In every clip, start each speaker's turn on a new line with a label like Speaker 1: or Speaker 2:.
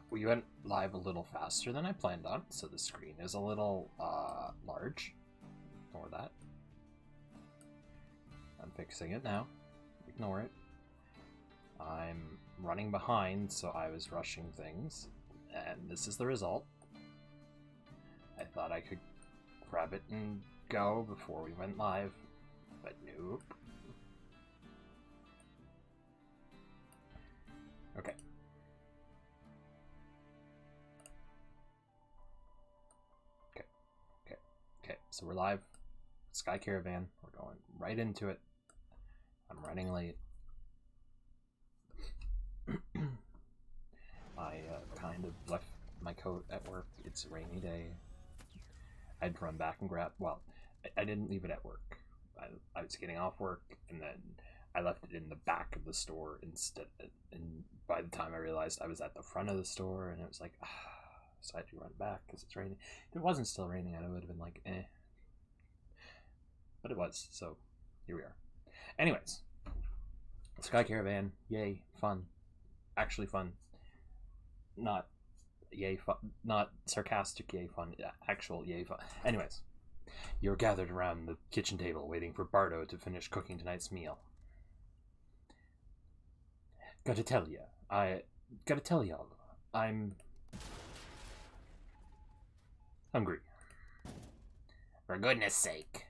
Speaker 1: We went live a little faster than I planned on, so the screen is a little, large. Ignore that. I'm fixing it now. Ignore it. I'm running behind, so I was rushing things, and this is the result. I thought I could grab it and go before we went live, but nope. Okay. Okay, so we're live. Sky Caravan. We're going right into it. I'm running late. I kind of left my coat at work. It's a rainy day. I'd run back and grab. Well, I didn't leave it at work. I was getting off work, and then I left it in the back of the store instead. And by the time I realized I was at the front of the store, and it was like, so I had to run back because it's raining. If it wasn't still raining, I would have been like, eh. But it was, so here we are. Anyways, Sky Caravan, yay, fun. Actually fun. Not yay fun, not sarcastic yay fun, actual yay fun. Anyways, you're gathered around the kitchen table waiting for Bardo to finish cooking tonight's meal. Gotta tell y'all, I'm hungry. For goodness sake.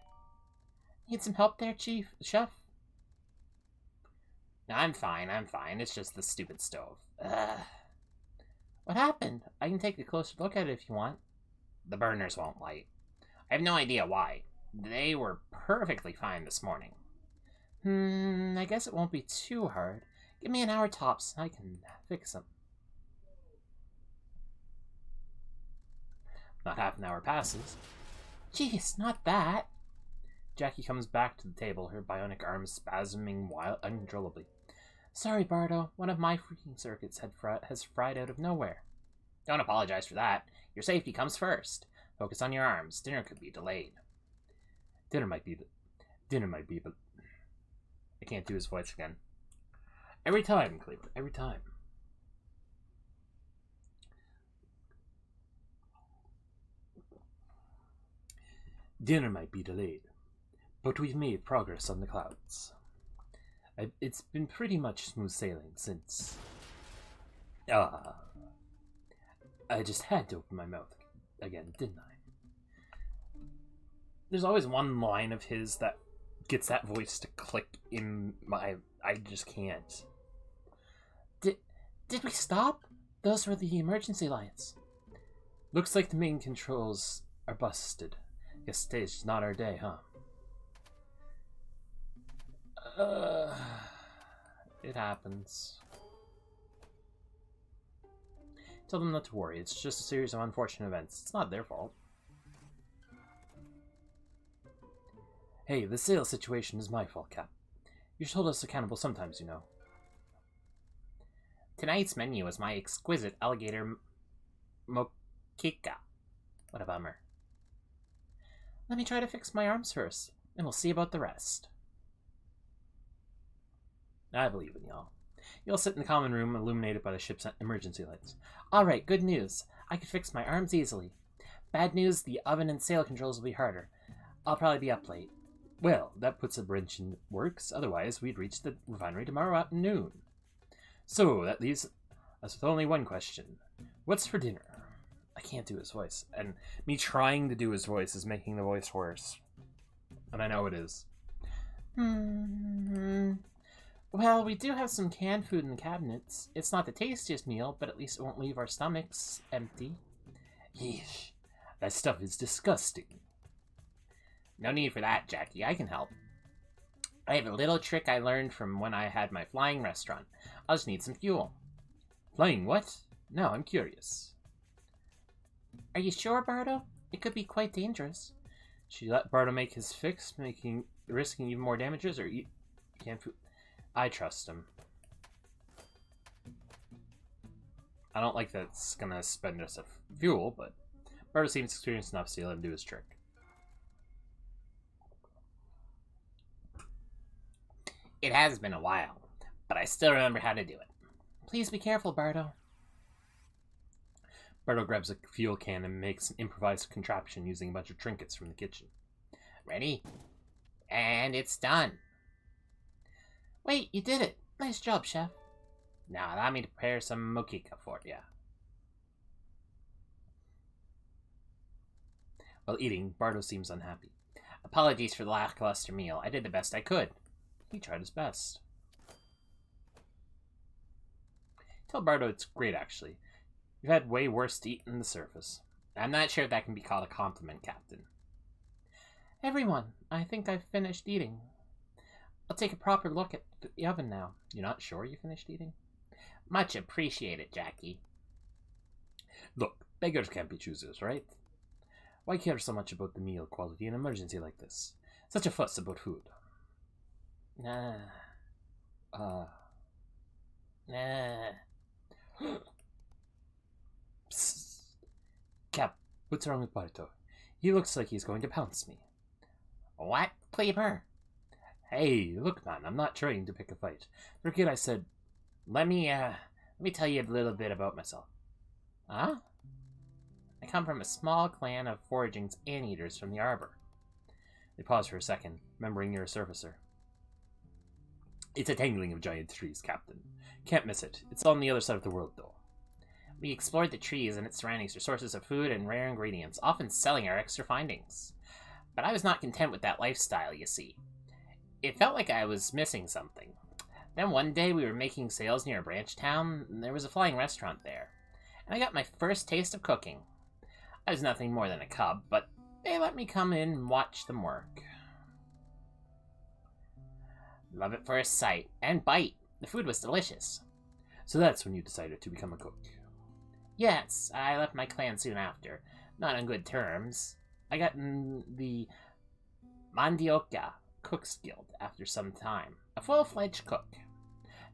Speaker 1: Need some help there, Chef? No, I'm fine. It's just the stupid stove. What happened? I can take a closer look at it if you want. The burners won't light. I have no idea why. They were perfectly fine this morning. I guess it won't be too hard. Give me an hour tops and I can fix them. Not half an hour passes. Jeez, not that. Jackie comes back to the table, her bionic arms spasming uncontrollably. Sorry, Bardo. One of my freaking circuits has fried out of nowhere. Don't apologize for that. Your safety comes first. Focus on your arms. Dinner could be delayed. Dinner might be, but I can't do his voice again. Every time, Cleveland. Every time. Dinner might be delayed, but we've made progress on the clouds. It's been pretty much smooth sailing since... I just had to open my mouth again, didn't I? There's always one line of his that gets that voice to click in my... I just can't. Did we stop? Those were the emergency lights. Looks like the main controls are busted. Guess today's not our day, huh? It happens. Tell them not to worry. It's just a series of unfortunate events. It's not their fault. Hey, the sales situation is my fault, Cap. You should hold us accountable sometimes, you know. Tonight's menu is my exquisite alligator moqueca. What a bummer. Let me try to fix my arms first, and we'll see about the rest. I believe in y'all. You'll sit in the common room illuminated by the ship's emergency lights. Alright, good news. I can fix my arms easily. Bad news, the oven and sail controls will be harder. I'll probably be up late. Well, that puts a wrench in works. Otherwise, we'd reach the refinery tomorrow at noon. So, that leaves us with only one question. What's for dinner? I can't do his voice. And me trying to do his voice is making the voice worse. And I know it is. Well, we do have some canned food in the cabinets. It's not the tastiest meal, but at least it won't leave our stomachs empty. Yeesh. That stuff is disgusting. No need for that, Jackie. I can help. I have a little trick I learned from when I had my flying restaurant. I'll just need some fuel. Flying what? No, I'm curious. Are you sure, Bardo? It could be quite dangerous. Should you let Bardo make his fix, risking even more damages, or you can't... I trust him. I don't like that it's gonna spend us a fuel, but Bardo seems experienced enough to let him do his trick. It has been a while, but I still remember how to do it. Please be careful, Bardo. Bardo grabs a fuel can and makes an improvised contraption using a bunch of trinkets from the kitchen. Ready? And it's done. Wait, you did it. Nice job, Chef. Now allow me to prepare some mochica for you. While eating, Bardo seems unhappy. Apologies for the lackluster meal. I did the best I could. He tried his best. Tell Bardo it's great, actually. You've had way worse to eat than the surface. I'm not sure if that can be called a compliment, Captain. Everyone, I think I've finished eating. I'll take a proper look at the oven now. You're not sure you finished eating? Much appreciated, Jackie. Look, beggars can't be choosers, right? Why care so much about the meal quality in an emergency like this? Such a fuss about food. Psst. Cap, what's wrong with Bardo? He looks like he's going to pounce me. What, Cleaver? Hey, look, man, I'm not trying to pick a fight. Forget I said, let me tell you a little bit about myself. Huh? I come from a small clan of foraging anteaters from the arbor. They pause for a second, remembering you're a surfacer. It's a tangling of giant trees, Captain. Can't miss it. It's on the other side of the world, though. We explored the trees and its surroundings for sources of food and rare ingredients, often selling our extra findings. But I was not content with that lifestyle, you see. It felt like I was missing something. Then one day we were making sales near a branch town, and there was a flying restaurant there. And I got my first taste of cooking. I was nothing more than a cub, but they let me come in and watch them work. Love at first sight, and bite. The food was delicious. So that's when you decided to become a cook? Yes, I left my clan soon after. Not on good terms. I got in the Mandioca Cooks Guild after some time. A full-fledged cook.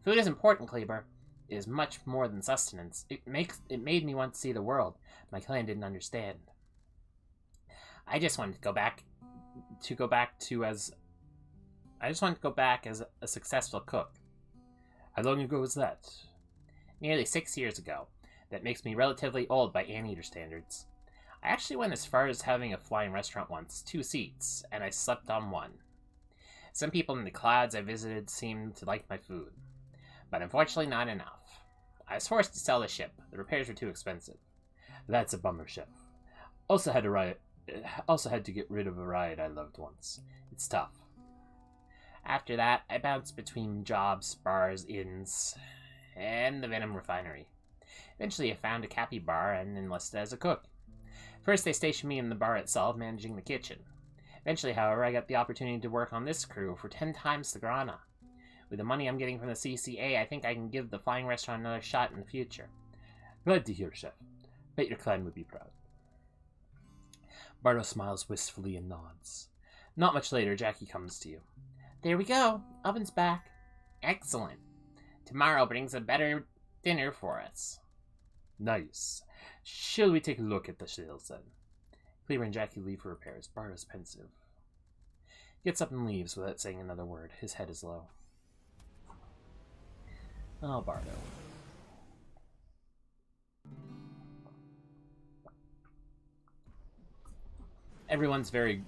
Speaker 1: Food is important, Kleber. It is much more than sustenance. It made me want to see the world. My clan didn't understand. I just wanted to go back as a successful cook. How long ago was that? Nearly 6 years ago. That makes me relatively old by anteater standards. I actually went as far as having a flying restaurant once, 2 seats, and I slept on one. Some people in the clouds I visited seemed to like my food, but unfortunately not enough. I was forced to sell the ship. The repairs were too expensive. That's a bummer, Chef. Also had to get rid of a ride I loved once. It's tough. After that, I bounced between jobs, bars, inns, and the Venom refinery. Eventually I found a Cappy bar and enlisted as a cook. First they stationed me in the bar itself, managing the kitchen. Eventually, however, I got the opportunity to work on this crew for 10 times the grana. With the money I'm getting from the CCA, I think I can give the flying restaurant another shot in the future. Glad to hear, Chef. Bet your clan would be proud. Bardo smiles wistfully and nods. Not much later, Jackie comes to you. There we go. Oven's back. Excellent. Tomorrow brings a better dinner for us. Nice. Shall we take a look at the sales then? Cleaver and Jackie leave for repairs. Bardo's pensive. Gets up and leaves without saying another word. His head is low. Oh, Bardo. Everyone's very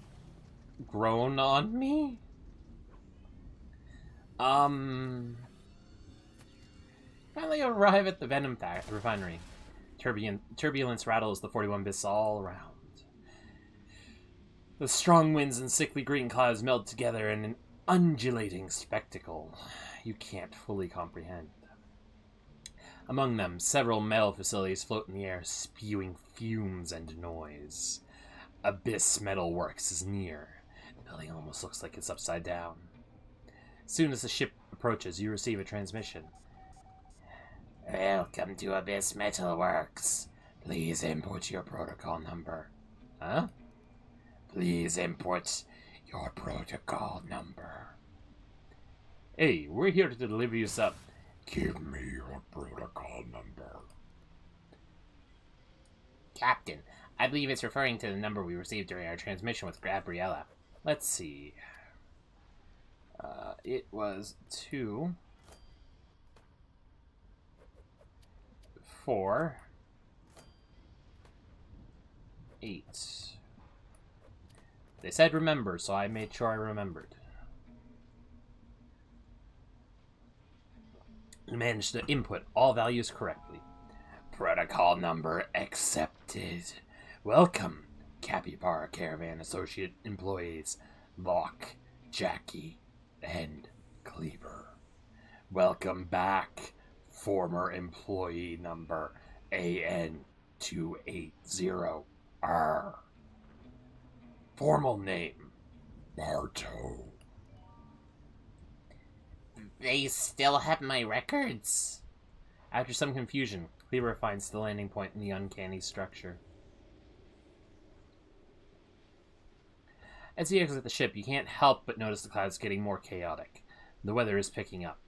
Speaker 1: grown on me. Finally arrive at the Venom refinery. Turbulence rattles the 41 Abyssal all around. The strong winds and sickly green clouds meld together in an undulating spectacle you can't fully comprehend. Among them, several metal facilities float in the air, spewing fumes and noise. Abyss Metal Works is near. The building almost looks like it's upside down. As soon as the ship approaches, you receive a transmission. Welcome to Abyss Metal Works. Please input your protocol number. Huh? Please input your protocol number. Hey, we're here to deliver you some. Give me your protocol number. Captain, I believe it's referring to the number we received during our transmission with Gabriella. Let's see. It was 2, 4, 8. They said remember, so I made sure I remembered. You managed to input all values correctly. Protocol number accepted. Welcome, Capybara Caravan Associate employees Locke, Jackie, and Kleber. Welcome back, former employee number AN280R. Formal name, Barto. They still have my records? After some confusion, Kleber finds the landing point in the uncanny structure. As you exit the ship, you can't help but notice the clouds getting more chaotic. The weather is picking up.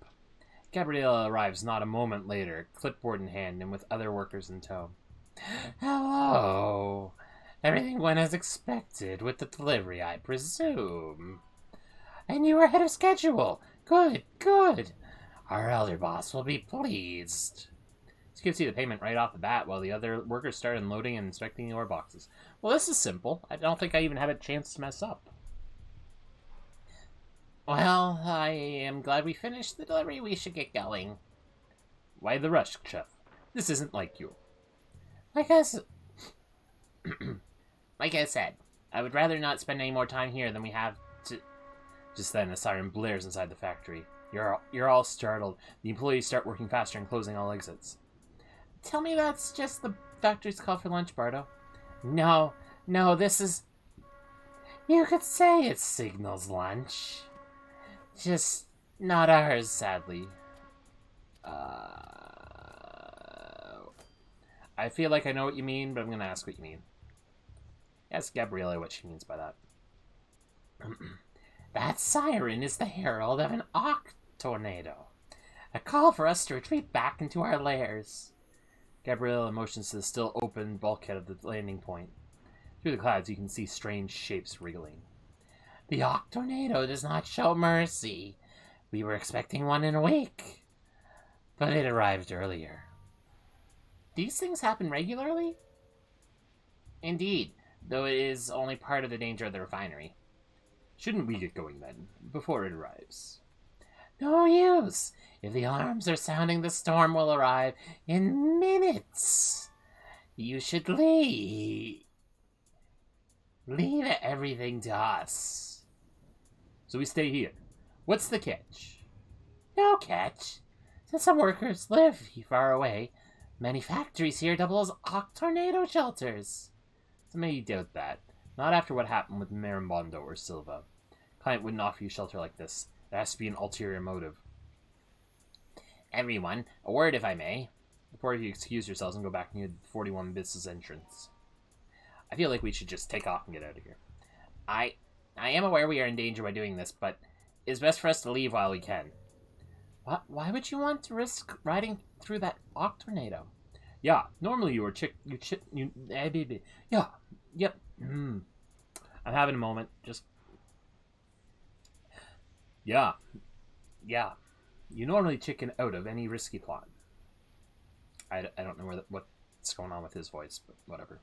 Speaker 1: Gabriella arrives not a moment later, clipboard in hand and with other workers in tow. Hello. Everything went as expected with the delivery, I presume. And you were ahead of schedule. Good, good. Our elder boss will be pleased. So you can see the payment right off the bat while the other workers start unloading and inspecting the ore boxes. Well, this is simple. I don't think I even had a chance to mess up. Well, I am glad we finished the delivery. We should get going. Why the rush, Chef? This isn't like you. Like I said, I would rather not spend any more time here than we have to... Just then, a siren blares inside the factory. You're all startled. The employees start working faster and closing all exits. Tell me that's just the factory's call for lunch, Bardo. No, this is... You could say it signals lunch. Just not ours, sadly. I feel like I know what you mean, but I'm going to ask what you mean. Ask Gabriella what she means by that. That siren is the herald of an tornado. A call for us to retreat back into our lairs. Gabriella motions to the still open bulkhead of the landing point. Through the clouds, you can see strange shapes wriggling. The tornado does not show mercy. We were expecting one in a week, but it arrived earlier. These things happen regularly? Indeed, though it is only part of the danger of the refinery. Shouldn't we get going then, before it arrives? No use. If the alarms are sounding, the storm will arrive in minutes. You should leave everything to us. So we stay here. What's the catch? No catch. Since some workers live far away, many factories here double as tornado shelters. So maybe you doubt that. Not after what happened with Marimbondo or Silva. Client wouldn't offer you shelter like this. There has to be an ulterior motive. Everyone, a word if I may. Before you excuse yourselves and go back near the 41 Abyss's entrance. I feel like we should just take off and get out of here. I am aware we are in danger by doing this, but it's best for us to leave while we can. Why would you want to risk riding through that tornado? Yeah, normally yeah, yep. I'm having a moment. Just yeah. You normally chicken out of any risky plot. I don't know what's going on with his voice, but whatever.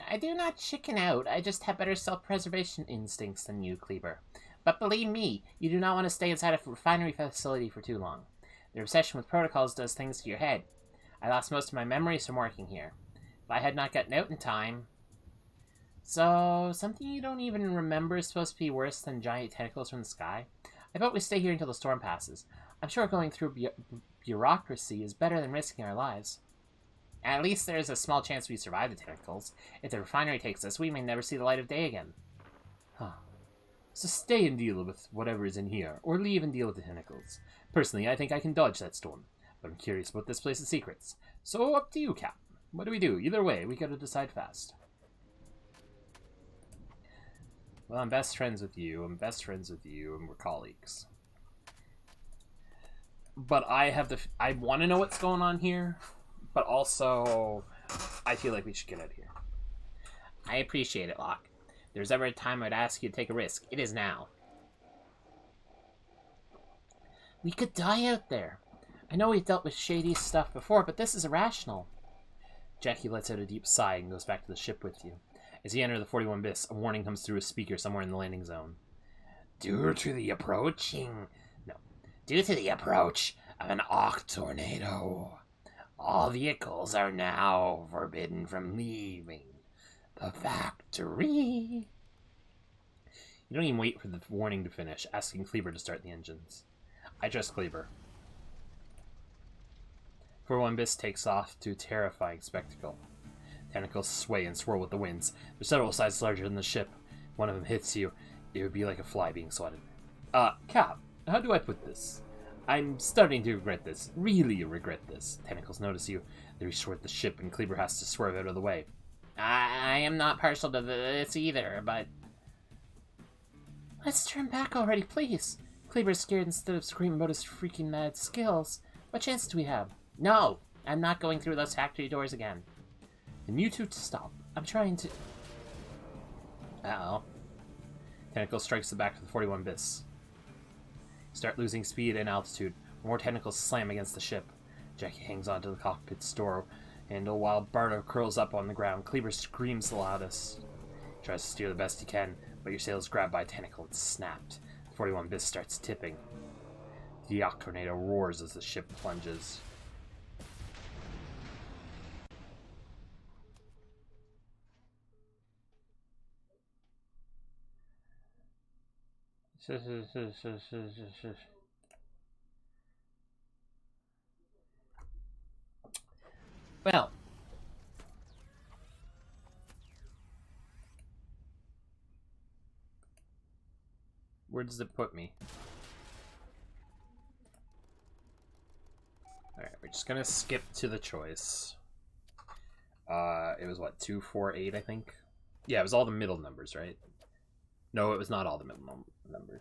Speaker 1: I do not chicken out. I just have better self-preservation instincts than you, Kleber. But believe me, you do not want to stay inside a refinery facility for too long. The obsession with protocols does things to your head. I lost most of my memories from working here. If I had not gotten out in time... So, something you don't even remember is supposed to be worse than giant tentacles from the sky? I thought we stay here until the storm passes. I'm sure going through bureaucracy is better than risking our lives. At least there's a small chance we survive the tentacles. If the refinery takes us, we may never see the light of day again. Huh. So stay and deal with whatever is in here, or leave and deal with the tentacles. Personally, I think I can dodge that storm, but I'm curious about this place's secrets. So up to you, Cap. What do we do? Either way, we gotta decide fast. Well, I'm best friends with you, and we're colleagues. But I want to know what's going on here, but also, I feel like we should get out of here. I appreciate it, Locke. If there's ever a time I'd ask you to take a risk, it is now. We could die out there. I know we've dealt with shady stuff before, but this is irrational. Jackie lets out a deep sigh and goes back to the ship with you. As you enter the 41 Abyss, a warning comes through a speaker somewhere in the landing zone. Due to the approach of an arc tornado, all vehicles are now forbidden from leaving the factory. You don't even wait for the warning to finish, asking Kleber to start the engines. I trust Kleber. 41 Abyss takes off to a terrifying spectacle. Tentacles sway and swirl with the winds. They're several sizes larger than the ship. If one of them hits you, it would be like a fly being swatted. Cap, how do I put this? I'm starting to regret this. Really regret this. Tentacles notice you. They reach toward the ship, and Kleber has to swerve out of the way. I am not partial to this either, but... Let's turn back already, please. Kleber's scared instead of screaming about his freaking mad skills. What chance do we have? No! I'm not going through those factory doors again. And you two stop. I'm trying to... Uh-oh. Tentacle strikes the back of the 41 Abyss. Start losing speed and altitude. More tentacles slam against the ship. Jackie hangs onto the cockpit's door handle while Bardo curls up on the ground. Kleber screams the loudest. He tries to steer the best he can, but your sail is grabbed by a tentacle and snapped. The 41 Abyss starts tipping. The arc tornado roars as the ship plunges. Well, where does it put me? Alright, we're just gonna skip to the choice. It was what, 2, 4, 8, I think? Yeah, it was all the middle numbers, right? No, it was not all the middle numbers.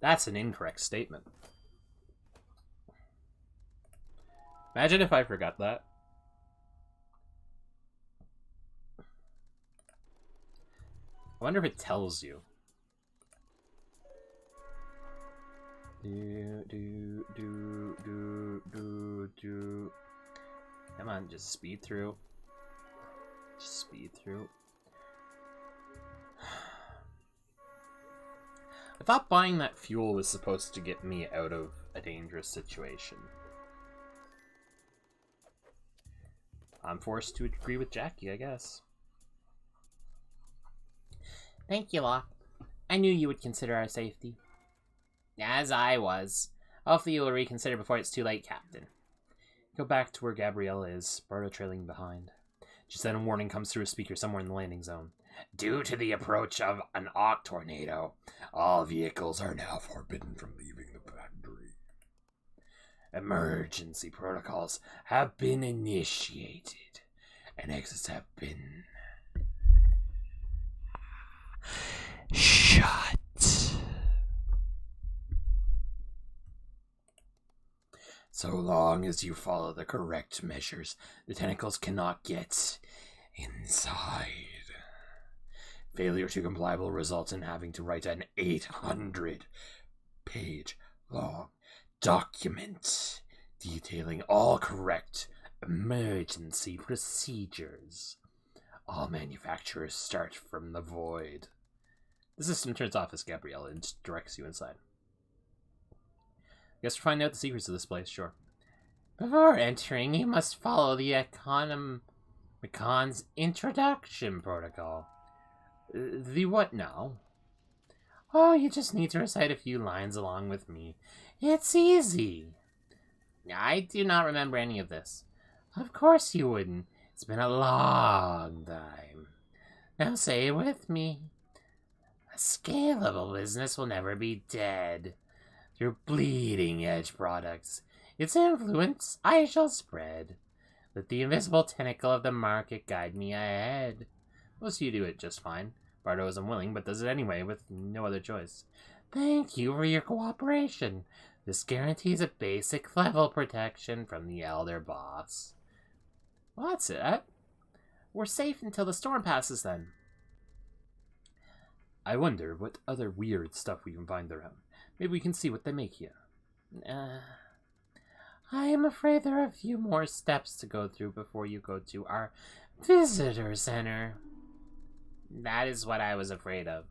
Speaker 1: That's an incorrect statement. Imagine if I forgot that. I wonder if it tells you. Come on, just speed through. Just speed through. I thought buying that fuel was supposed to get me out of a dangerous situation. I'm forced to agree with Jackie, I guess. Thank you, Locke. I knew you would consider our safety. As I was. Hopefully you will reconsider before it's too late, Captain. Go back to where Gabrielle is, Bardo trailing behind. Just then a warning comes through a speaker somewhere in the landing zone. Due to the approach of an arc tornado, all vehicles are now forbidden from leaving the factory. Emergency protocols have been initiated, and exits have been... shut. So long as you follow the correct measures, the tentacles cannot get inside. Failure to comply will result in having to write an 800-page long document detailing all correct emergency procedures. All manufacturers start from the void. The system turns off as Gabrielle and directs you inside. Guess we're finding out the secrets of this place, sure. Before entering, you must follow the Economicons introduction protocol. The what now? Oh, you just need to recite a few lines along with me. It's easy. I do not remember any of this. Of course you wouldn't. It's been a long time. Now say it with me. A scalable business will never be dead. Through bleeding-edge products, its influence I shall spread. Let the invisible tentacle of the market guide me ahead. Most of you do it just fine. Bardo is unwilling, but does it anyway with no other choice. Thank you for your cooperation. This guarantees a basic level protection from the Elder Boss. Well, that's it. We're safe until the storm passes, then. I wonder what other weird stuff we can find around. Maybe we can see what they make here. I am afraid there are a few more steps to go through before you go to our visitor center. That is what I was afraid of.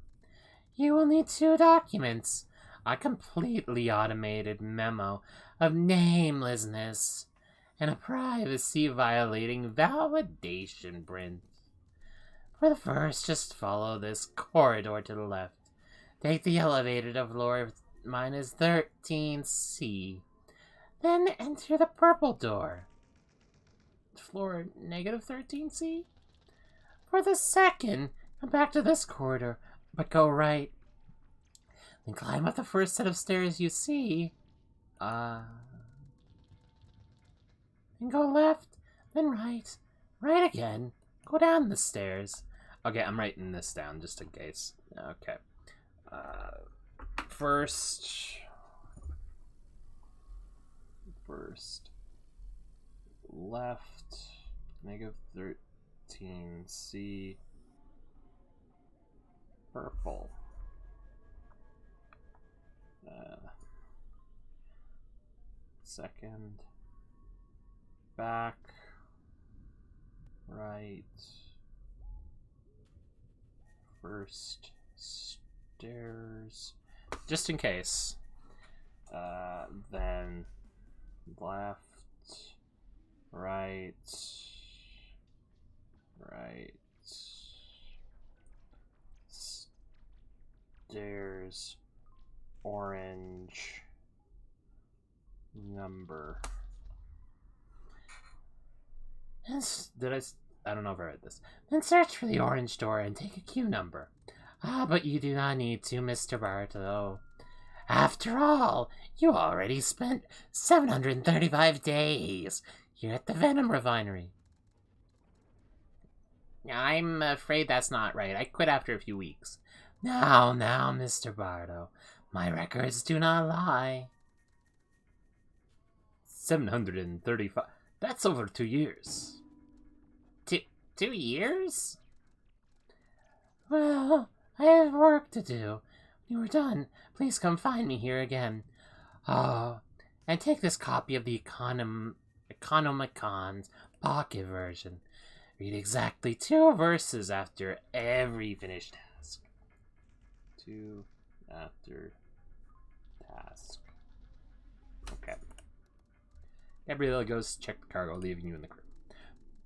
Speaker 1: You will need 2 documents. A completely automated memo of namelessness and a privacy-violating validation print. For the first, just follow this corridor to the left. Take the elevator to floor -13C. Then enter the purple door. Floor -13C? For the second, come back to this corridor, but go right. Then climb up the first set of stairs you see. Then go left, then right, right again. Go down the stairs. Okay, I'm writing this down just in case. Okay. First left, -13C, purple. Second, back, right, first, stairs, just in case. Then left, right, stairs, orange number. I don't know if I read this. Then search for the orange door and take a queue number. But you do not need to, Mr. Barto. After all, you already spent 735 days here at the Venom Refinery. I'm afraid that's not right. I quit after a few weeks. Now, Mr. Barto. My records do not lie. 735. That's over 2 years. 2 years? Well, I have work to do. When you are done, please come find me here again. Oh, and take this copy of the Economicon's pocket version. Read exactly 2 verses after every finished task. 2 after task. Okay. Gabriella goes to check the cargo, leaving you in the crew.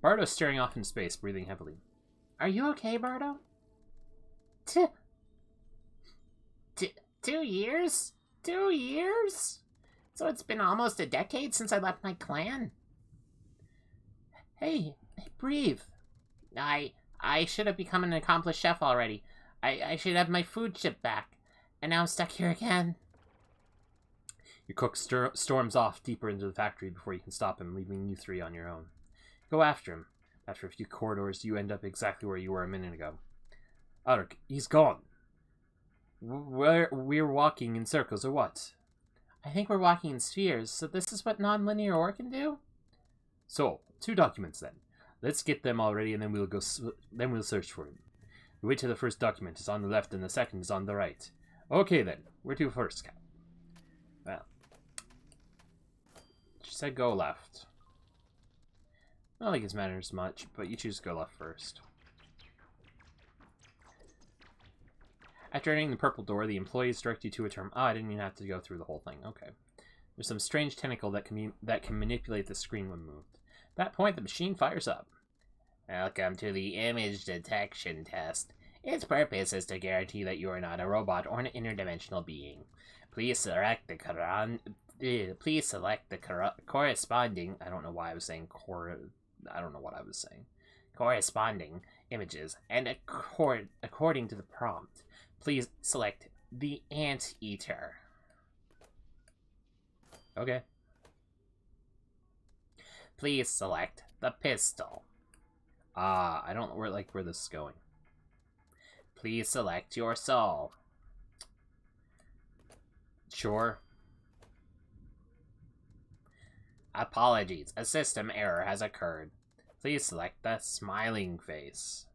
Speaker 1: Barto's staring off in space, breathing heavily. Are you okay, Barto? 2 years? 2 years? So it's been almost a decade since I left my clan? Hey, breathe. I should have become an accomplished chef already. I should have my food shipped back. And now I'm stuck here again. Your cook storms off deeper into the factory before you can stop him, leaving you 3 on your own. Go after him. After a few corridors, you end up exactly where you were a minute ago. Ulrich, he's gone. We're walking in circles, or what? I think we're walking in spheres, so this is what non-linear ore can do? So, 2 documents then. Let's get them already, and then we'll search for him. The way to the first document is on the left, and the second is on the right. Okay then, where to first, Cap? Well, she said go left. I don't think it matters much, but you choose to go left first. After entering the purple door, the employees direct you to a term. I didn't even have to go through the whole thing. Okay. There's some strange tentacle that can manipulate the screen when moved. At that point, the machine fires up. Welcome to the image detection test. Its purpose is to guarantee that you are not a robot or an interdimensional being. Please select the corresponding. I don't know why I was saying I don't know what I was saying. Corresponding images, and according to the prompt, please select the anteater. Okay. Please select the pistol. I don't like where this is going. Please select your soul. Sure. Apologies, a system error has occurred. Please select the smiling face.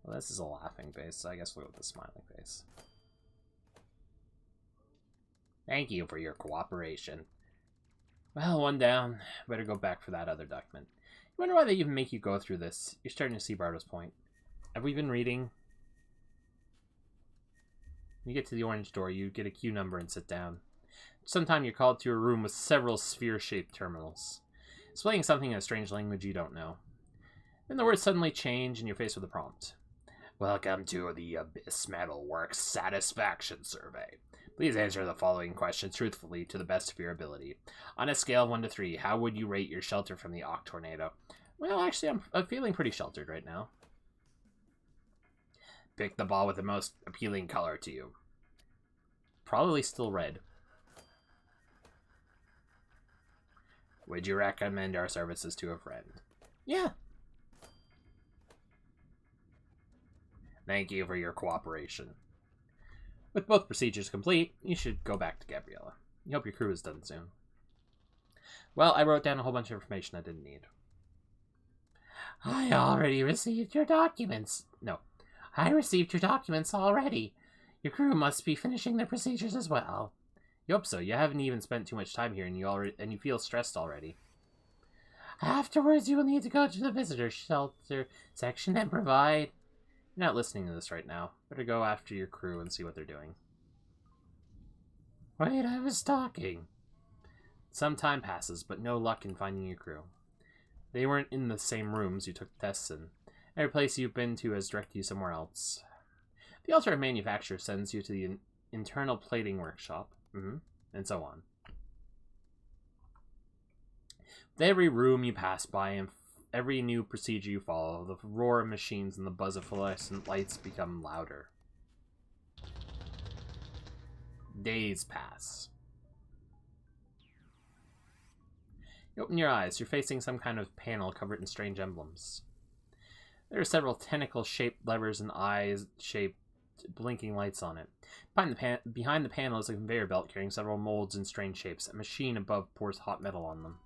Speaker 1: Well, this is a laughing face, so I guess we'll go with the smiling face. Thank you for your cooperation. Well, one down. Better go back for that other document. You wonder why they even make you go through this. You're starting to see Bardo's point. Have we been reading? When you get to the orange door, you get a queue number and sit down. Sometime you're called to a room with several sphere-shaped terminals, displaying something in a strange language you don't know. Then the words suddenly change and you're faced with a prompt. Welcome to the Abyss Metalworks Satisfaction Survey. Please answer the following question truthfully to the best of your ability. On a scale of 1 to 3, how would you rate your shelter from the Ock Tornado? Well, actually, I'm feeling pretty sheltered right now. Pick the ball with the most appealing color to you. Probably still red. Would you recommend our services to a friend? Yeah. Thank you for your cooperation. With both procedures complete, you should go back to Gabriella. You hope your crew is done soon. Well, I wrote down a whole bunch of information I didn't need. I already received your documents. No, I received your documents already. Your crew must be finishing their procedures as well. You hope so. You haven't even spent too much time here, and you feel stressed already. Afterwards, you will need to go to the visitor shelter section and provide... You're not listening to this right now. Better go after your crew and see what they're doing. Wait, I was talking. Some time passes, but no luck in finding your crew. They weren't in the same rooms you took tests in. Every place you've been to has directed you somewhere else. The alternate manufacturer sends you to the internal plating workshop, and so on. With every room you pass by and every new procedure you follow, the roar of machines and the buzz of fluorescent lights become louder. Days pass. You open your eyes. You're facing some kind of panel covered in strange emblems. There are several tentacle-shaped levers and eyes-shaped blinking lights on it. Behind the panel is a conveyor belt carrying several molds in strange shapes. A machine above pours hot metal on them.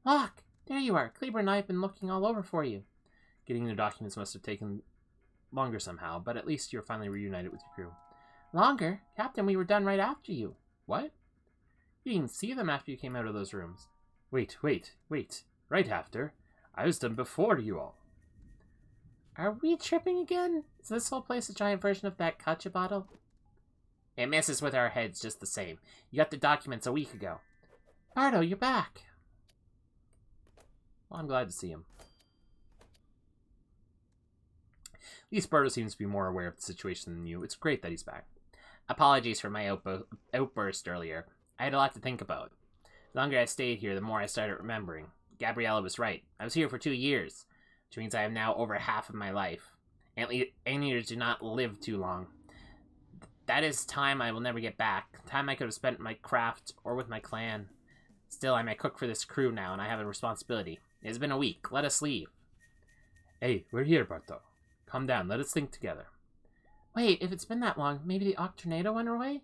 Speaker 1: Look! There you are. Kleber and I have been looking all over for you. Getting the documents must have taken longer somehow, but at least you're finally reunited with your crew. Longer? Captain, we were done right after you. What? You didn't even see them after you came out of those rooms. Wait. Right after? I was done before you all. Are we tripping again? Is this whole place a giant version of that Kacha bottle? It messes with our heads just the same. You got the documents a week ago. Bardo, you're back. Well, I'm glad to see him. At least Bardo seems to be more aware of the situation than you. It's great that he's back. Apologies for my outburst earlier. I had a lot to think about. The longer I stayed here, the more I started remembering. Gabriella was right. I was here for 2 years, which means I have now over half of my life. Anteaters do not live too long. That is time I will never get back. Time I could have spent in my craft or with my clan. Still, I'm a cook for this crew now, and I have a responsibility. It has been a week. Let us leave. Hey, we're here, Bardo. Calm down. Let us think together. Wait, if it's been that long, maybe the Ock Tornado went away?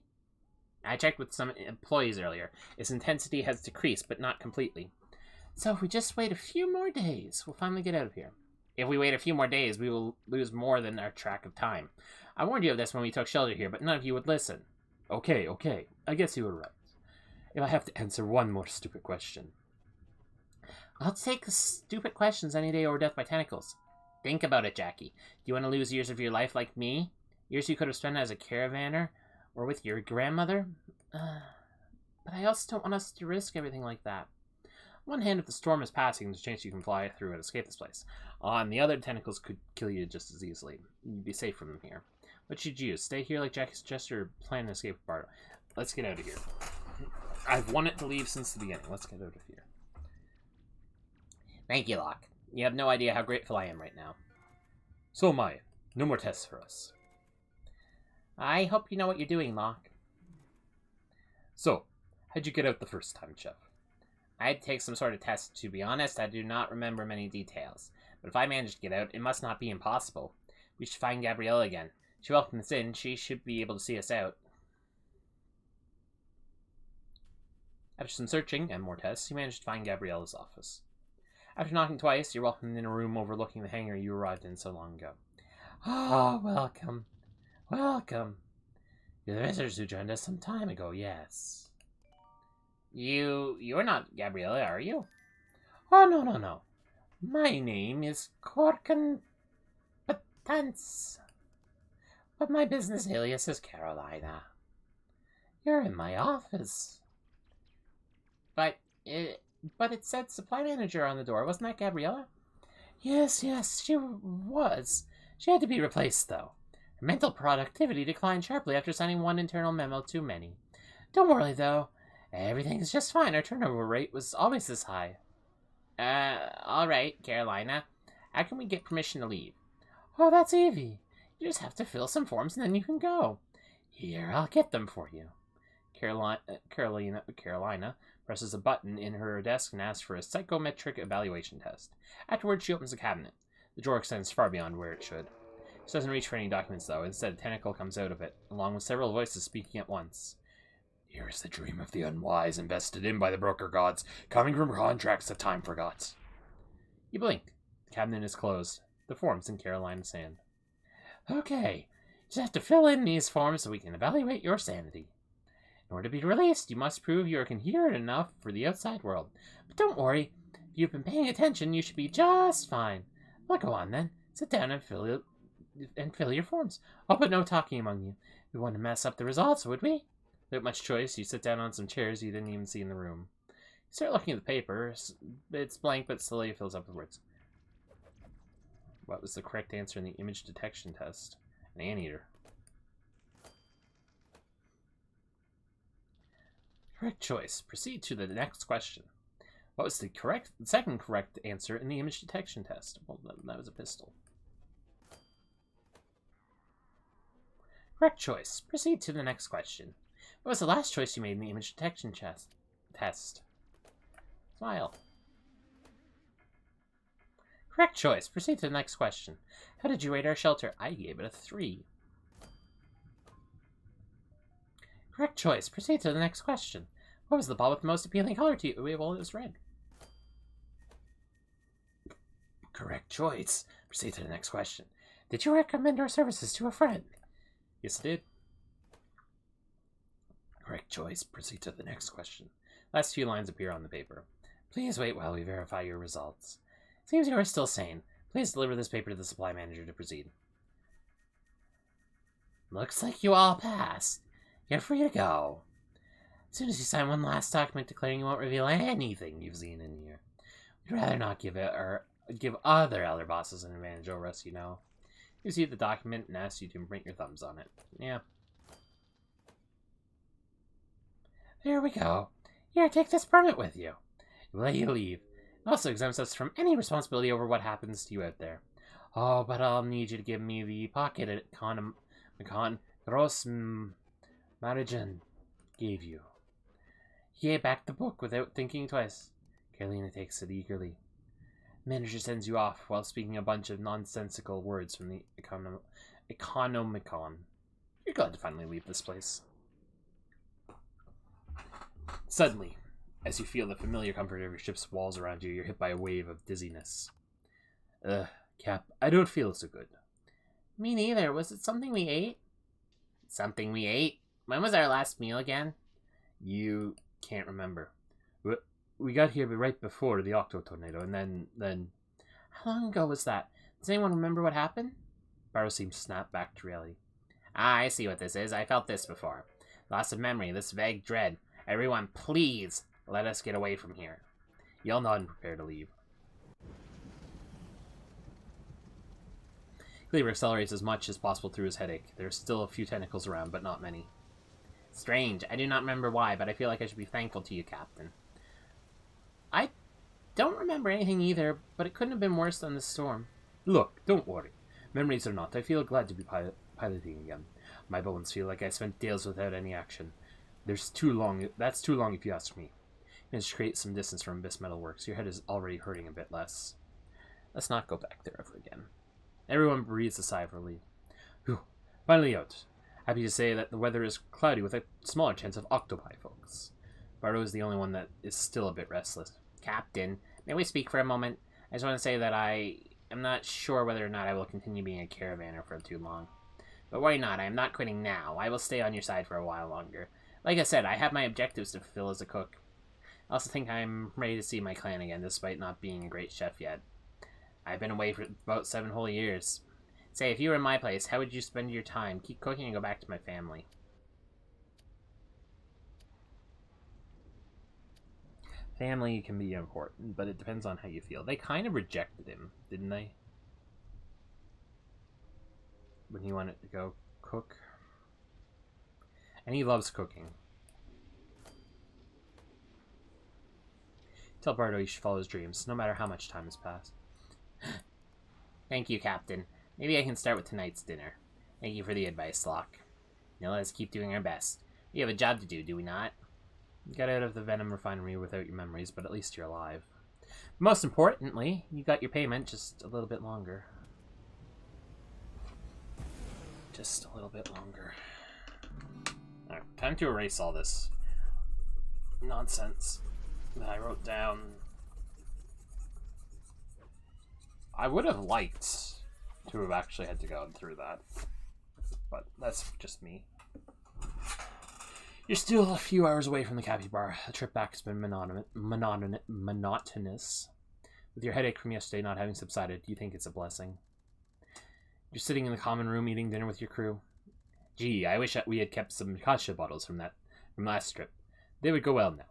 Speaker 1: I checked with some employees earlier. Its intensity has decreased, but not completely. So if we just wait a few more days, we'll finally get out of here. If we wait a few more days, we will lose more than our track of time. I warned you of this when we took shelter here, but none of you would listen. Okay. I guess you were right. If I have to answer one more stupid question. I'll take stupid questions any day or death by tentacles. Think about it, Jackie. Do you want to lose years of your life like me? Years you could have spent as a caravaner? Or with your grandmother? But I also don't want us to risk everything like that. On one hand, if the storm is passing, there's a chance you can fly through and escape this place. On the other, tentacles could kill you just as easily. You'd be safe from them here. What should you do? Stay here like Jackie suggested, or plan to escape with Bardo? Let's get out of here. I've wanted to leave since the beginning. Let's get out of here. Thank you, Locke. You have no idea how grateful I am right now. So am I. No more tests for us. I hope you know what you're doing, Locke. So, how'd you get out the first time, Chef? I had to take some sort of test. To be honest, I do not remember many details. But if I manage to get out, it must not be impossible. We should find Gabriella again. She welcomed us in. She should be able to see us out. After some searching and more tests, you managed to find Gabriella's office. After knocking twice, you're welcomed in a room overlooking the hangar you arrived in so long ago. Oh, welcome. Welcome. You're the visitors who joined us some time ago, yes. You're not Gabriella, are you? Oh, no, no, no. My name is Corkin Patance, but my business alias is Carolina. You're in my office. But it said supply manager on the door. Wasn't that Gabriella? Yes, she was. She had to be replaced, though. Her mental productivity declined sharply after signing one internal memo too many. Don't worry, though. Everything's just fine. Our turnover rate was always this high. Alright, Carolina. How can we get permission to leave? Oh, that's easy. You just have to fill some forms and then you can go. Here, I'll get them for you. Carolina presses a button in her desk and asks for a psychometric evaluation test. Afterwards, she opens the cabinet. The drawer extends far beyond where it should. She doesn't reach for any documents, though. Instead, a tentacle comes out of it, along with several voices speaking at once. Here is the dream of the unwise, invested in by the broker gods, coming from contracts that time forgot. You blink. The cabinet is closed. The form's in Carolina's hand. Okay, you just have to fill in these forms so we can evaluate your sanity. In order to be released, you must prove you are coherent enough for the outside world. But don't worry, if you've been paying attention, you should be just fine. Well, go on then. Sit down and fill your forms. Oh, but no talking among you. We wouldn't mess up the results, would we? Without much choice, you sit down on some chairs you didn't even see in the room. You start looking at the paper. It's blank, but slowly fills up with words. What was the correct answer in the image detection test? An anteater. Correct choice. Proceed to the next question. What was the second correct answer in the image detection test? Well, that was a pistol. Correct choice. Proceed to the next question. What was the last choice you made in the image detection test? Smile. Correct choice. Proceed to the next question. How did you rate our shelter? I gave it a 3. Correct choice. Proceed to the next question. What was the ball with the most appealing color to you? Well, it was red. Correct choice. Proceed to the next question. Did you recommend our services to a friend? Yes, I did. Correct choice. Proceed to the next question. Last few lines appear on the paper. Please wait while we verify your results. Seems you are still sane. Please deliver this paper to the supply manager to proceed. Looks like you all passed. You're free to go. As soon as you sign one last document declaring you won't reveal anything you've seen in here. We'd rather not give other elder bosses an advantage over us, you know. You see the document and asks you to print your thumbs on it. Yeah. There we go. Here, take this permit with you. We'll let you leave. It also exempts us from any responsibility over what happens to you out there. Oh, but I'll need you to give me the pocket Econ Gross Marijan gave you. He gave back the book without thinking twice. Carolina takes it eagerly. The manager sends you off while speaking a bunch of nonsensical words from the Economicon. You're glad to finally leave this place. Suddenly, as you feel the familiar comfort of your ship's walls around you, you're hit by a wave of dizziness. Cap, I don't feel so good. Me neither. Was it something we ate? Something we ate? When was our last meal again? You can't remember. We got here right before the Octo Tornado, and then... How long ago was that? Does anyone remember what happened? Barrow seemed to snap back to reality. I see what this is. I felt this before. Loss of memory, this vague dread. Everyone, please, let us get away from here. You'll nod and prepare to leave. Cleaver accelerates as much as possible through his headache. There are still a few tentacles around, but not many. Strange. I do not remember why, but I feel like I should be thankful to you, Captain. I don't remember anything either, but it couldn't have been worse than the storm. Look, don't worry. Memories or not, I feel glad to be piloting again. My bones feel like I spent days without any action. That's too long if you ask me. You just create some distance from Abyss Metalworks. Your head is already hurting a bit less. Let's not go back there ever again. Everyone breathes a sigh of relief. Whew, finally out. Happy to say that the weather is cloudy with a smaller chance of octopi, folks. Bardo is the only one that is still a bit restless. Captain, may we speak for a moment? I just want to say that I am not sure whether or not I will continue being a caravaner for too long. But worry not, I am not quitting now. I will stay on your side for a while longer. Like I said, I have my objectives to fulfill as a cook. I also think I'm ready to see my clan again, despite not being a great chef yet. I've been away for about 7 whole years. Say, if you were in my place, how would you spend your time? Keep cooking and go back to my family. Family can be important, but it depends on how you feel. They kind of rejected him, didn't they? When he wanted to go cook. And he loves cooking. Tell Bardo he should follow his dreams, no matter how much time has passed. Thank you, Captain. Maybe I can start with tonight's dinner. Thank you for the advice, Locke. Now let us keep doing our best. We have a job to do we not? You got out of the Venom Refinery without your memories, but at least you're alive. Most importantly, you got your payment, just a little bit longer. Just a little bit longer. Alright, time to erase all this nonsense that I wrote down. I would have liked to have actually had to go through that, but that's just me. You're still a few hours away from the capybara. The trip back has been monotonous. With your headache from yesterday not having subsided, do you think it's a blessing? You're sitting in the common room eating dinner with your crew. Gee, I wish we had kept some kasha bottles from last trip. They would go well now.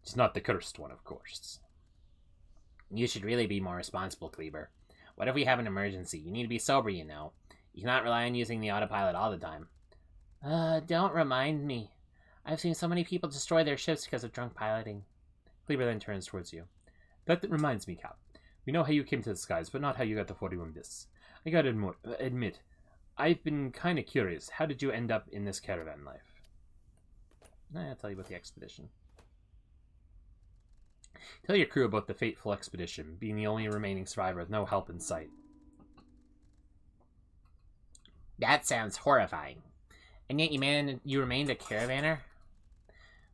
Speaker 1: Just not the cursed one, of course. You should really be more responsible, Kleber. What if we have an emergency? You need to be sober, you know. You cannot rely on using the autopilot all the time. Don't remind me. I've seen so many people destroy their ships because of drunk piloting. Kleber then turns towards you. That reminds me, Cap. We know how you came to the skies, but not how you got the 41 discs. I gotta admit, I've been kind of curious. How did you end up in this caravan life? I'll tell you about the expedition. Tell your crew about the fateful expedition, being the only remaining survivor with no help in sight. That sounds horrifying. And yet you remained a caravaner?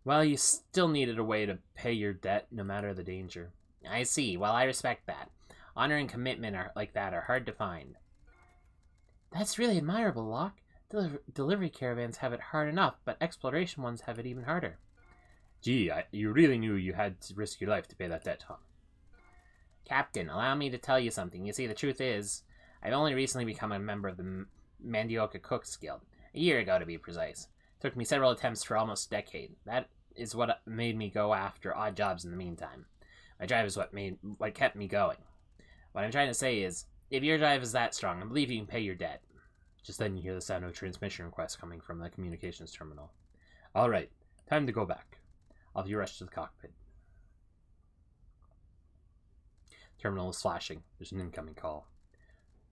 Speaker 1: Well, you still needed a way to pay your debt, no matter the danger. I see. Well, I respect that. Honor and commitment like that are hard to find. That's really admirable, Locke. Delivery caravans have it hard enough, but exploration ones have it even harder. Gee, you really knew you had to risk your life to pay that debt, huh? Captain, allow me to tell you something. You see, the truth is, I've only recently become a member of the Mandioca Cooks Guild. A year ago, to be precise. It took me several attempts for almost a decade. That is what made me go after odd jobs in the meantime. My drive is what kept me going. What I'm trying to say is, if your drive is that strong, I believe you can pay your debt. Just then you hear the sound of a transmission request coming from the communications terminal. Alright, time to go back. I'll have you rush to the cockpit. Terminal is flashing. There's an incoming call.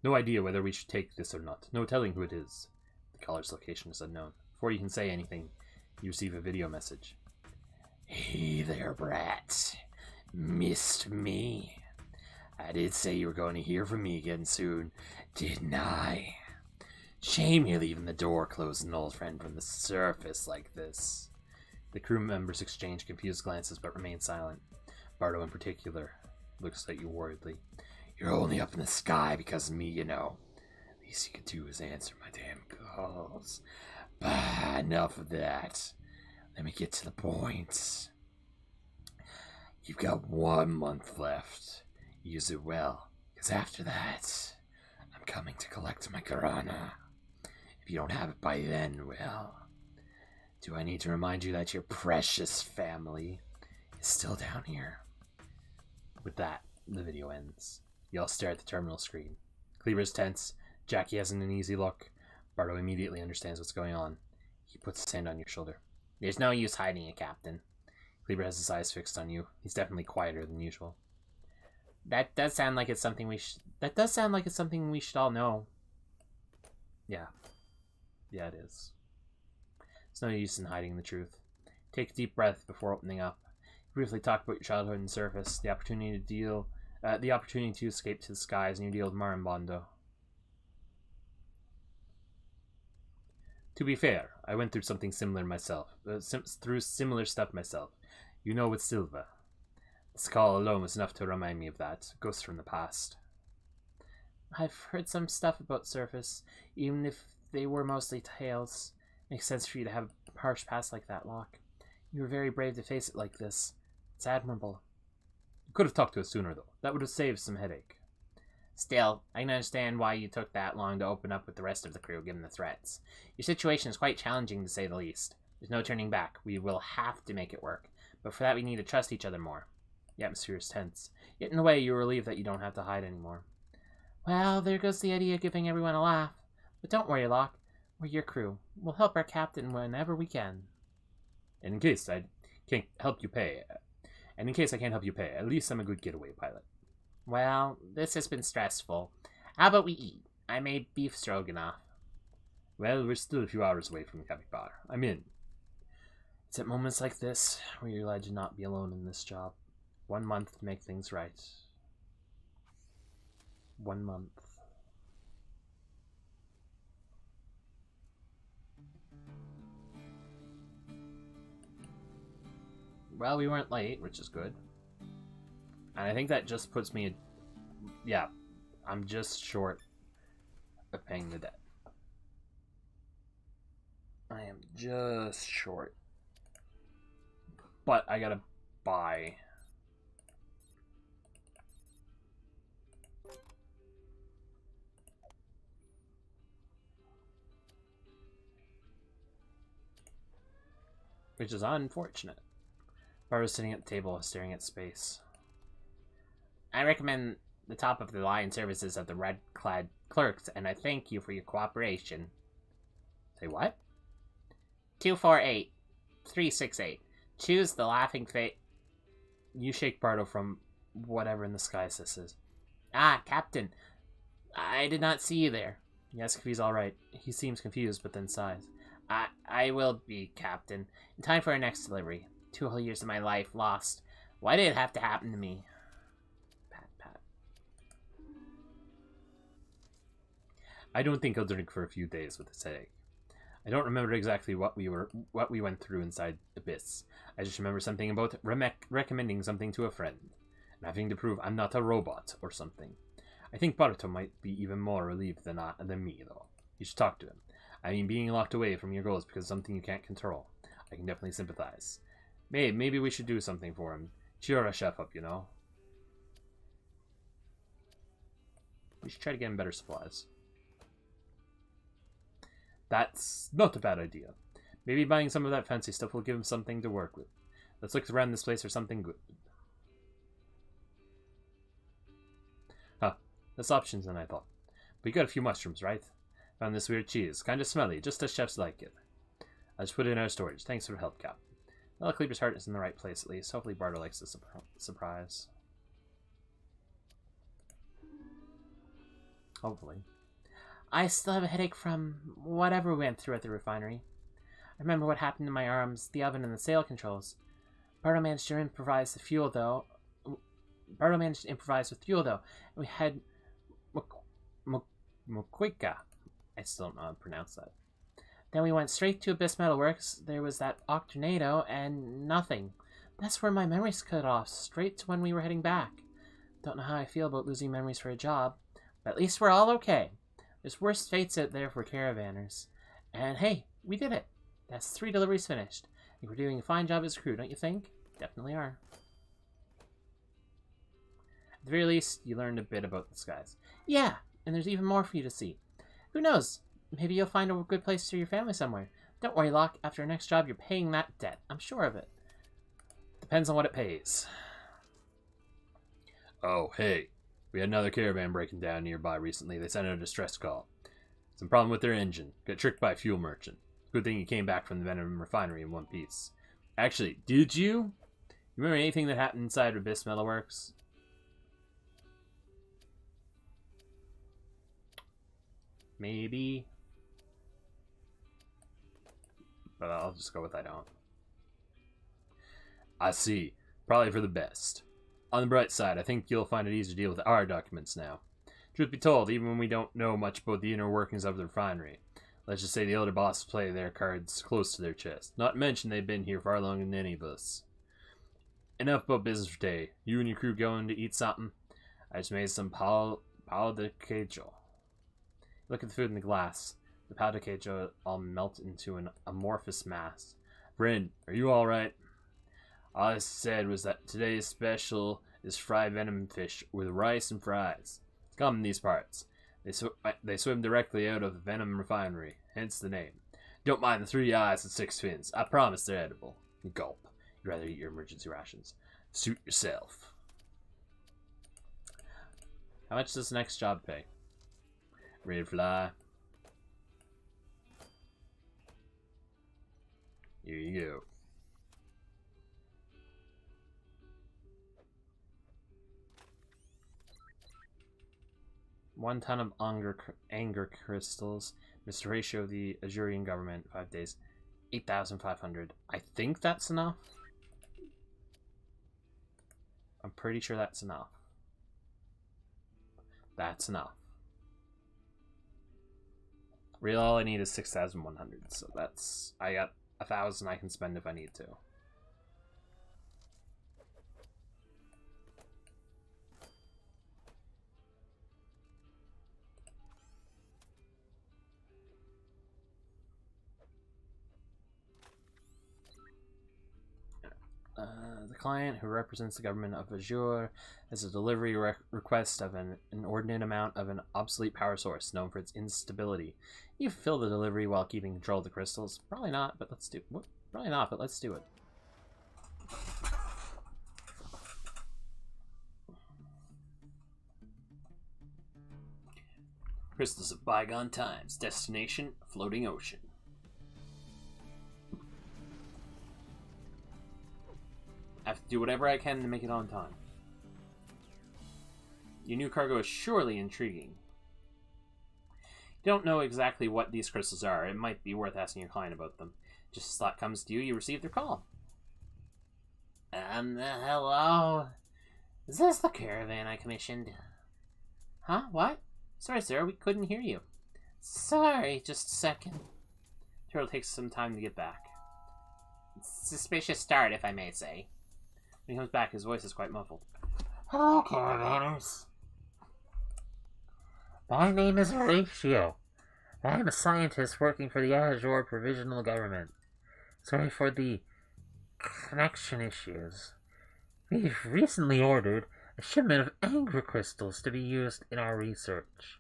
Speaker 1: No idea whether we should take this or not. No telling who it is. The caller's location is unknown. Before you can say anything, you receive a video message. Hey there, brat. Missed me? I did say you were going to hear from me again soon, didn't I? Shame you're leaving the door closed, an old friend from the surface like this. The crew members exchange confused glances but remain silent. Bardo, in particular, looks at you worriedly. You're only up in the sky because of me, you know. Least you could do is answer my damn calls. Bah, enough of that. Let me get to the point. You've got 1 month left. Use it well, because after that, I'm coming to collect my Karana. If you don't have it by then, well, do I need to remind you that your precious family is still down here? With that, the video ends. You all stare at the terminal screen. Kleber's tense. Jackie has an uneasy look. Bardo immediately understands what's going on. He puts his hand on your shoulder. There's no use hiding it, Captain. Kleber has his eyes fixed on you. He's definitely quieter than usual. That does sound like it's something we should all know. Yeah. Yeah, it is. There's no use in hiding the truth. Take a deep breath before opening up. Briefly talk about your childhood and surface, the opportunity to escape to the skies, and your deal with Marimbondo. To be fair, I went through something similar myself. Through similar stuff myself. You know, with Silva. This call alone was enough to remind me of that. Ghosts from the past. I've heard some stuff about Surface, even if they were mostly tales. Makes sense for you to have a harsh past like that, Locke. You were very brave to face it like this. It's admirable. You could have talked to us sooner, though. That would have saved some headache. Still, I can understand why you took that long to open up with the rest of the crew, given the threats. Your situation is quite challenging, to say the least. There's no turning back. We will have to make it work. But for that, we need to trust each other more. The atmosphere is tense. Yet in a way, you're relieved that you don't have to hide anymore. Well, there goes the idea of giving everyone a laugh. But don't worry, Locke. We're your crew. We'll help our captain whenever we can. And in case I can't help you pay, at least I'm a good getaway pilot. Well, this has been stressful. How about we eat? I made beef stroganoff. Well, we're still a few hours away from the capybara. I'm in. It's at moments like this where you're glad to not be alone in this job. 1 month to make things right. 1 month. Well, we weren't late, which is good. And I think that just puts me... Yeah, I'm just short of paying the debt. I am just short. But I gotta buy... Which is unfortunate. I was sitting at the table staring at space. I recommend the top-of-the-line services of the red-clad clerks, and I thank you for your cooperation. Say what? 248-368. Choose the laughing face. You shake Bardo from whatever in the skies this is. Ah, Captain. I did not see you there. Yes, he's all right. He seems confused, but then sighs. I will be, Captain. In time for our next delivery. 2 whole years of my life lost. Why did it have to happen to me? Pat, pat. I don't think I'll drink for a few days with this headache. I don't remember exactly what we went through inside Abyss. I just remember something about recommending something to a friend, and having to prove I'm not a robot or something. I think Baruto might be even more relieved than me, though. You should talk to him. I mean, being locked away from your goals because of something you can't control. I can definitely sympathize. Maybe we should do something for him. Cheer our chef up, you know? We should try to get him better supplies. That's not a bad idea. Maybe buying some of that fancy stuff will give him something to work with. Let's look around this place for something good. Huh, less options than I thought. But you got a few mushrooms, right? Found this weird cheese. Kind of smelly, just as chefs like it. I'll just put it in our storage. Thanks for the help, Cap. Well, Kleber's heart is in the right place, at least. Hopefully Bardo likes the surprise. Hopefully. I still have a headache from whatever we went through at the refinery. I remember what happened to my arms, the oven, and the sail controls. Bardo managed to improvise with fuel, though. And we had Moquika. I still don't know how to pronounce that. Then we went straight to Abyss Metalworks. There was that Octornado, and nothing. That's where my memories cut off, straight to when we were heading back. Don't know how I feel about losing memories for a job, but at least we're all okay. There's worse fates out there for caravanners. And hey, we did it. That's 3 deliveries finished. I think we're doing a fine job as a crew, don't you think? Definitely are. At the very least, you learned a bit about the skies. Yeah, and there's even more for you to see. Who knows? Maybe you'll find a good place for your family somewhere. Don't worry, Locke. After our next job, you're paying that debt. I'm sure of it. Depends on what it pays. Oh, hey. We had another caravan breaking down nearby recently. They sent out a distress call. Some problem with their engine. Got tricked by a fuel merchant. Good thing you came back from the Venom refinery in one piece. Actually, did you? You remember anything that happened inside Abyss Metalworks? Maybe. But I'll just go with I don't. I see. Probably for the best. On the bright side, I think you'll find it easier to deal with our documents now. Truth be told, even when we don't know much about the inner workings of the refinery, let's just say the elder bosses play their cards close to their chest. Not to mention they've been here far longer than any of us. Enough about business for today. You and your crew going to eat something? I just made some palo de queijo. Look at the food in the glass. The palo de queijo all melt into an amorphous mass. Bryn, are you alright? All I said was that today's special is fried venom fish with rice and fries. It's common in these parts. They swim directly out of the venom refinery, hence the name. Don't mind the 3 eyes and 6 fins. I promise they're edible. Gulp. You'd rather eat your emergency rations. Suit yourself. How much does the next job pay? Ready to fly? Here you go. One ton of anger crystals. Mr. Ratio of the Azurian government. 5 days. 8,500. I think that's enough. I'm pretty sure that's enough. That's enough. Really, all I need is 6,100. So that's... I got 1,000 I can spend if I need to. The client who represents the government of Azure has a delivery request of an inordinate amount of an obsolete power source known for its instability. You fill the delivery while keeping control of the crystals. Probably not, but let's do it. Probably not, but let's do it. Crystals of bygone times. Destination, floating ocean. I have to do whatever I can to make it on time. Your new cargo is surely intriguing. You don't know exactly what these crystals are. It might be worth asking your client about them. Just as thought comes to you, you receive their call. Hello? Is this the caravan I commissioned? Huh? What? Sorry, sir, we couldn't hear you. Sorry, just a second. Turtle takes some time to get back. Suspicious start, if I may say. When he comes back, his voice is quite muffled. Hello, caravanners. My name is Horatio. I am a scientist working for the Azure Provisional Government. Sorry for the connection issues. We've recently ordered a shipment of anger crystals to be used in our research.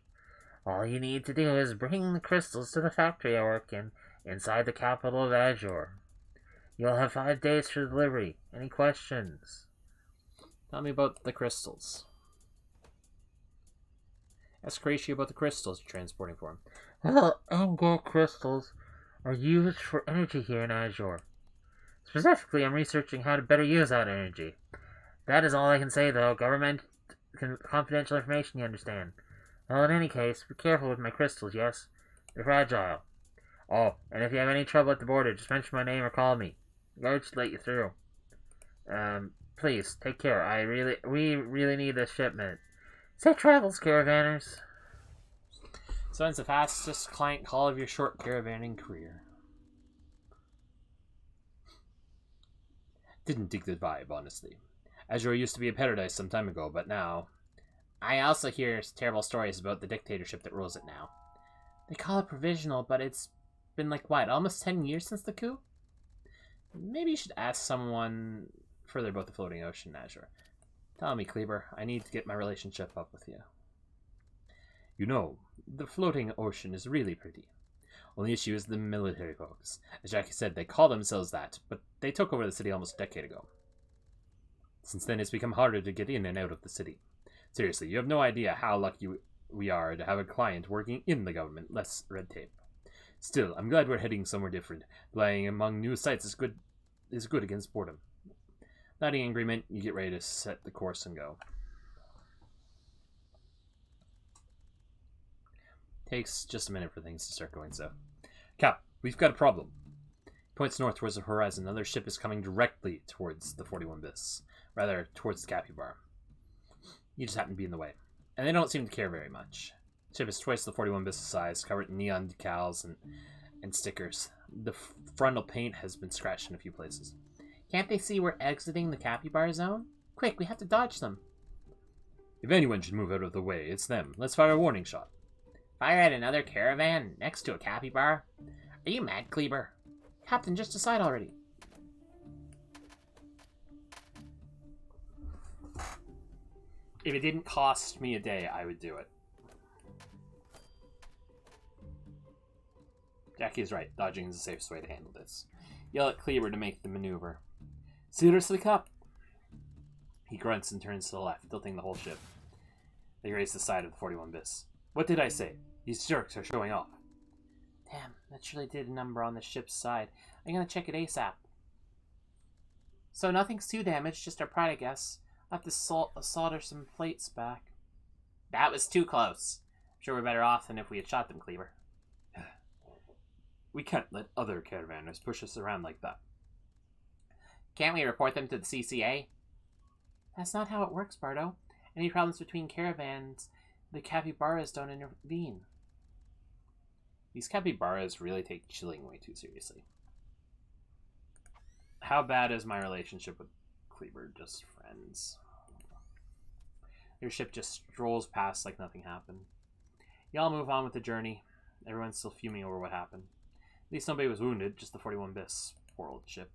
Speaker 1: All you need to do is bring the crystals to the factory I work in, inside the capital of Azure. You'll have 5 days for delivery. Any questions? Tell me about the crystals. Ask Horatio about the crystals you're transporting for him. Well, anger crystals are used for energy here in Azure. Specifically, I'm researching how to better use that energy. That is all I can say, though. Government confidential information, you understand. Well, in any case, be careful with my crystals, yes? They're fragile. Oh, and if you have any trouble at the border, just mention my name or call me. The guard should let you through. Please, take care. We really need this shipment. Safe travels, caravanners. So ends the fastest client call of your short caravanning career. Didn't dig the vibe, honestly. Azure used to be a paradise some time ago, but now... I also hear terrible stories about the dictatorship that rules it now. They call it provisional, but it's been like, what, almost 10 years since the coup? Maybe you should ask someone further about the floating ocean, Azure. Tell me, Kleber, I need to get my relationship up with you. You know, the floating ocean is really pretty. Only issue is the military focus. As Jackie said, they call themselves that, but they took over the city almost a decade ago. Since then, it's become harder to get in and out of the city. Seriously, you have no idea how lucky we are to have a client working in the government, less red tape. Still, I'm glad we're heading somewhere different. Flying among new sites is good against boredom. Without any agreement, you get ready to set the course and go. Takes just a minute for things to start going south. Cap, we've got a problem. Points north towards the horizon. Another ship is coming directly towards the 41 bis. Rather, towards the capybara. You just happen to be in the way. And they don't seem to care very much. The ship is twice the 41 bis size, covered in neon decals and stickers. The frontal paint has been scratched in a few places. Can't they see we're exiting the capybara zone? Quick, we have to dodge them. If anyone should move out of the way, it's them. Let's fire a warning shot. Fire at another caravan next to a capybara? Are you mad, Kleber? Captain, just decide already. If it didn't cost me a day, I would do it. Jackie is right. Dodging is the safest way to handle this. Yell at Cleaver to make the maneuver. Seriously, Cup? He grunts and turns to the left, tilting the whole ship. They race the side of the 41 bis. What did I say? These jerks are showing off. Damn, that surely did a number on the ship's side. I'm gonna check it ASAP. So nothing's too damaged, just our pride, I guess. I'll have to solder some plates back. That was too close. I'm sure we're better off than if we had shot them, Cleaver. We can't let other caravanners push us around like that. Can't we report them to the CCA? That's not how it works, Bardo. Any problems between caravans, the capybaras don't intervene. These capybaras really take chilling way too seriously. How bad is my relationship with Cleaver? Just friends. Your ship just strolls past like nothing happened. Y'all move on with the journey. Everyone's still fuming over what happened. At least nobody was wounded, just the 41 bis. Poor old ship.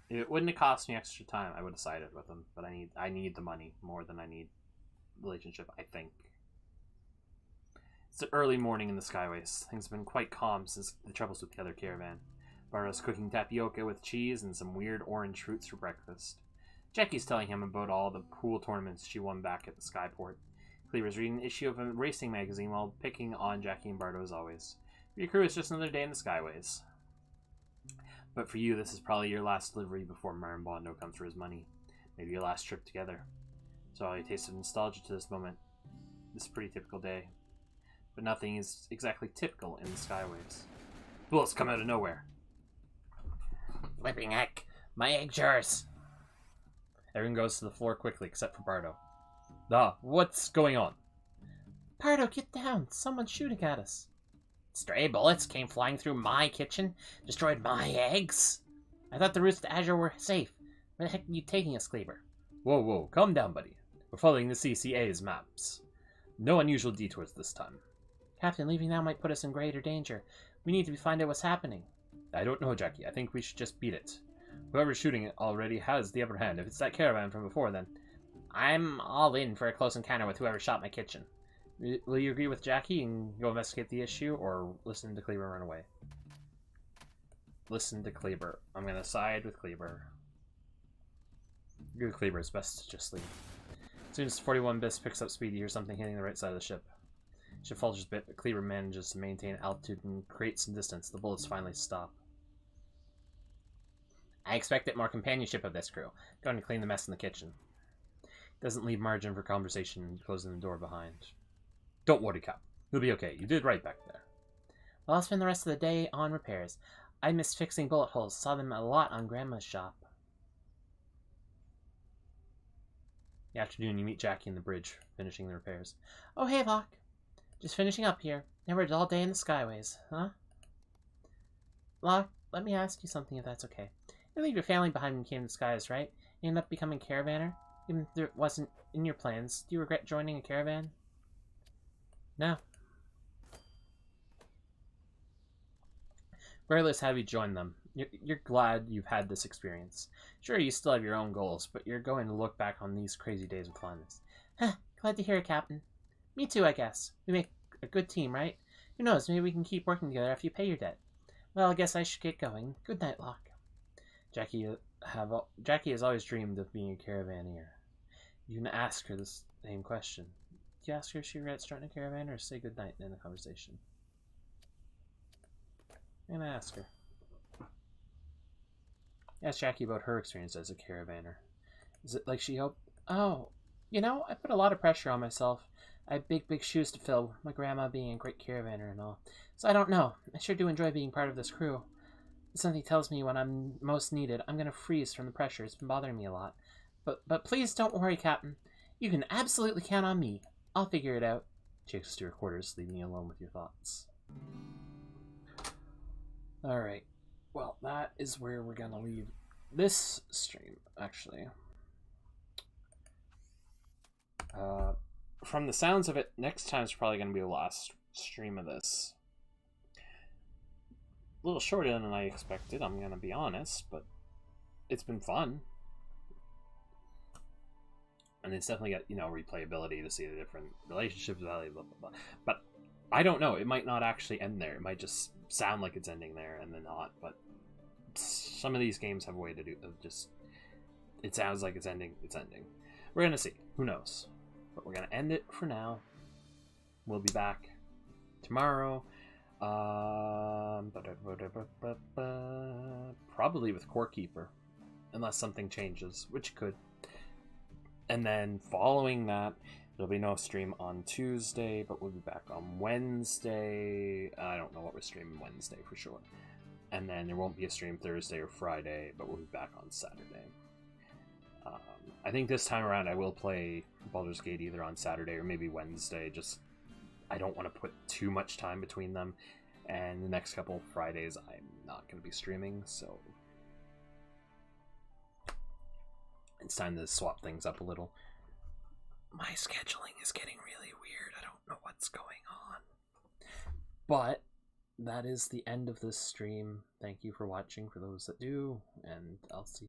Speaker 1: If it wouldn't have cost me extra time, I would have sided with them. But I need the money more than I need relationship, I think. It's an early morning in the Skyways. Things have been quite calm since the troubles with the other caravan. Barro's cooking tapioca with cheese and some weird orange fruits for breakfast. Jackie's telling him about all the pool tournaments she won back at the Skyport. Cleaver's reading an issue of a racing magazine while picking on Jackie and Bardo as always. For your crew, it's just another day in the Skyways. But for you, this is probably your last delivery before Marimbondo comes for his money. Maybe your last trip together. So all you taste of nostalgia to this moment. This is a pretty typical day. But nothing is exactly typical in the Skyways. Bullets come out of nowhere. Flipping heck! My egg jars! Everyone goes to the floor quickly, except for Bardo. What's going on? Bardo, get down! Someone's shooting at us. Stray bullets came flying through my kitchen, destroyed my eggs. I thought the routes to Azure were safe. Where the heck are you taking us, Cleaver? Whoa, calm down, buddy. We're following the CCA's maps. No unusual detours this time. Captain, leaving now might put us in greater danger. We need to find out what's happening. I don't know, Jackie. I think we should just beat it. Whoever's shooting it already has the upper hand. If it's that caravan from before, then I'm all in for a close encounter with whoever shot my kitchen. Will you agree with Jackie and go investigate the issue, or listen to Cleaver and run away? Listen to Cleaver. I'm going to side with Cleaver. Agree with Cleaver. It's best to just leave. As soon as 41 bis picks up speed, you hear something hitting the right side of the ship. Ship falters a bit, but Cleaver manages to maintain altitude and create some distance. The bullets finally stop. I expected more companionship of this crew. Going to clean the mess in the kitchen. Doesn't leave margin for conversation, closing the door behind. Don't worry, Cap. You'll be okay. You did right back there. Well, I'll spend the rest of the day on repairs. I missed fixing bullet holes. Saw them a lot on Grandma's shop. In the afternoon, you meet Jackie in the bridge, finishing the repairs. Oh, hey, Locke. Just finishing up here. Never a dull day in the Skyways, huh? Locke, let me ask you something if that's okay. You leave your family behind when you came to the Skies, right? You ended up becoming a caravaner? Even if it wasn't in your plans, do you regret joining a caravan? No. Regardless how you join them, you're glad you've had this experience. Sure, you still have your own goals, but you're going to look back on these crazy days with fondness. Huh, glad to hear it, Captain. Me too, I guess. We make a good team, right? Who knows, maybe we can keep working together after you pay your debt. Well, I guess I should get going. Good night, Locke. Jackie has always dreamed of being a caravaneer. You can ask her the same question. Do you ask her if she regrets starting a caravan, or say goodnight in the conversation? I'm gonna ask her. Ask Jackie about her experience as a caravaner. Is it like she hoped? Oh, you know, I put a lot of pressure on myself. I have big shoes to fill, my grandma being a great caravaner and all. So I don't know. I sure do enjoy being part of this crew. Something tells me when I'm most needed, I'm gonna freeze from the pressure. It's been bothering me a lot. But please don't worry, Captain. You can absolutely count on me. I'll figure it out. She takes us to your quarters, leaving you alone with your thoughts. Alright. Well, that is where we're gonna leave this stream, actually. From the sounds of it, next time's probably gonna be the last stream of this. A little shorter than I expected, I'm gonna be honest, but it's been fun. And it's definitely got, you know, replayability to see the different relationships, blah, blah, blah, blah. But I don't know. It might not actually end there. It might just sound like it's ending there and then not. But some of these games have a way to do of just... It sounds like it's ending. It's ending. We're going to see. Who knows? But we're going to end it for now. We'll be back tomorrow. Probably with Core Keeper. Unless something changes, which could. And then following that, there'll be no stream on Tuesday, but we'll be back on Wednesday. I don't know what we're streaming Wednesday for sure. And then there won't be a stream Thursday or Friday, but we'll be back on Saturday. I think this time around I will play Baldur's Gate either on Saturday or maybe Wednesday. Just, I don't want to put too much time between them. And the next couple Fridays I'm not going to be streaming, so... It's time to swap things up a little. My scheduling is getting really weird. I don't know what's going on. But that is the end of this stream. Thank you for watching for those that do, and I'll see